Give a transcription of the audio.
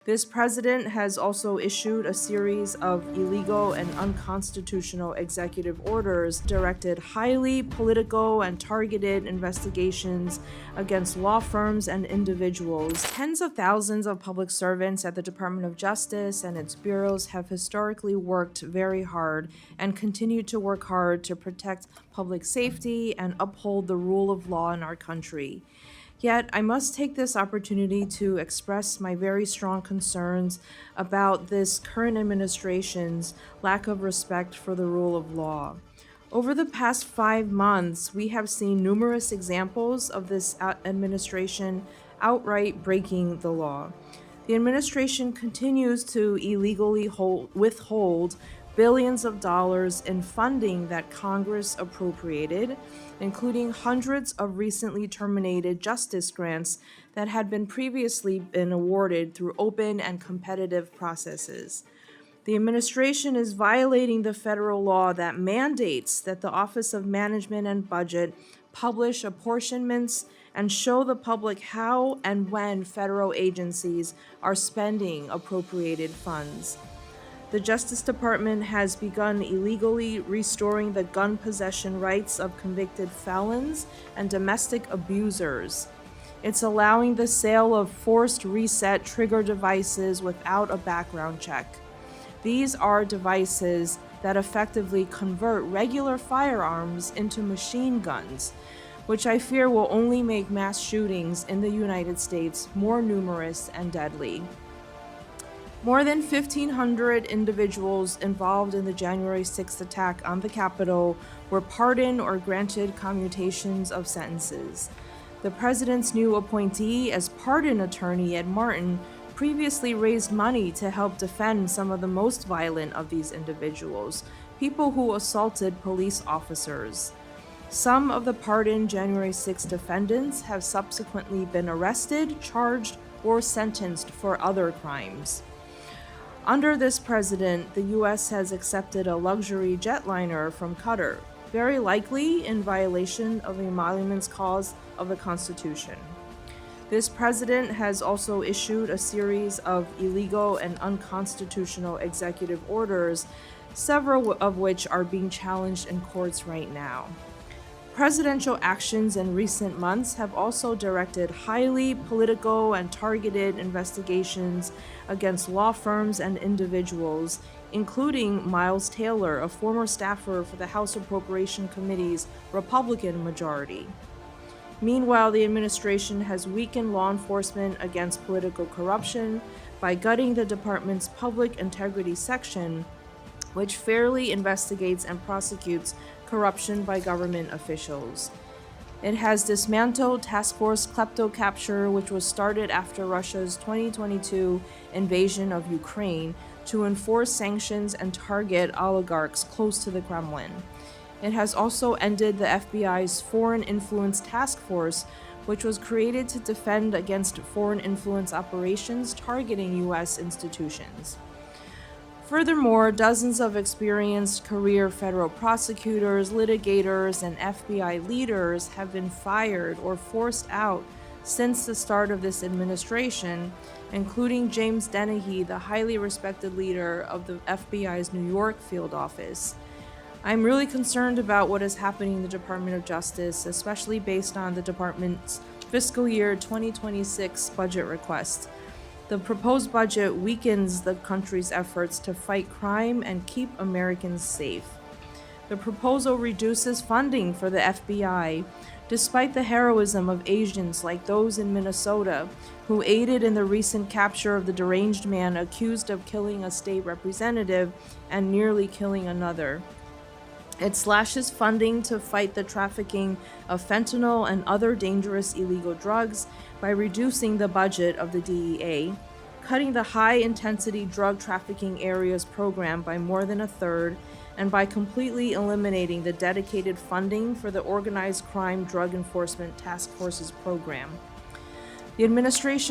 This president has also issued a series of illegal and unconstitutional executive orders directed highly political and targeted investigations against law firms and individuals. Tens of thousands of public servants at the Department of Justice and its bureaus have historically worked very hard and continue to work hard to protect public safety and uphold the rule of law in our country. Yet, I must take this opportunity to express my very strong concerns about this current administration's lack of respect for the rule of law. Over the past 5 months, we have seen numerous examples of this administration outright breaking the law. The administration continues to illegally withhold billions of dollars in funding that Congress appropriated, including hundreds of recently terminated justice grants that had previously been awarded through open and competitive processes. The administration is violating the federal law that mandates that the Office of Management and Budget publish apportionments and show the public how and when federal agencies are spending appropriated funds. The Justice Department has begun illegally restoring the gun possession rights of convicted felons and domestic abusers. It's allowing the sale of forced reset trigger devices without a background check. These are devices that effectively convert regular firearms into machine guns, which I fear will only make mass shootings in the United States more numerous and deadly. More than 1,500 individuals involved in the January 6th attack on the Capitol were pardoned or granted commutations of sentences. The president's new appointee as pardon attorney, Ed Martin, previously raised money to help defend some of the most violent of these individuals, people who assaulted police officers. Some of the pardoned January 6 defendants have subsequently been arrested, charged, or sentenced for other crimes. Under this president, the U.S. has accepted a luxury jetliner from Qatar, very likely in violation of the emoluments clause of the Constitution. This president has also issued a series of illegal and unconstitutional executive orders, several of which are being challenged in courts right now. Presidential actions in recent months have also directed highly political and targeted investigations against law firms and individuals, including Miles Taylor, a former staffer for the House Appropriation Committee's Republican majority. Meanwhile, the administration has weakened law enforcement against political corruption by gutting the department's Public Integrity Section, which fairly investigates and prosecutes corruption by government officials. It has dismantled Task Force Kleptocapture, which was started after Russia's 2022 invasion of Ukraine, to enforce sanctions and target oligarchs close to the Kremlin. It has also ended the FBI's Foreign Influence Task Force, which was created to defend against foreign influence operations targeting U.S. institutions. Furthermore, dozens of experienced career federal prosecutors, litigators, and FBI leaders have been fired or forced out since the start of this administration, including James Dennehy, the highly respected leader of the FBI's New York field office. I'm really concerned about what is happening in the Department of Justice, especially based on the department's fiscal year 2026 budget request. The proposed budget weakens the country's efforts to fight crime and keep Americans safe. The proposal reduces funding for the FBI, despite the heroism of agents like those in Minnesota who aided in the recent capture of the deranged man accused of killing a state representative and nearly killing another. It slashes funding to fight the trafficking of fentanyl and other dangerous illegal drugs by reducing the budget of the DEA, cutting the high-intensity drug trafficking areas program by more than a third, and by completely eliminating the dedicated funding for the Organized Crime Drug Enforcement Task Force's program. The administration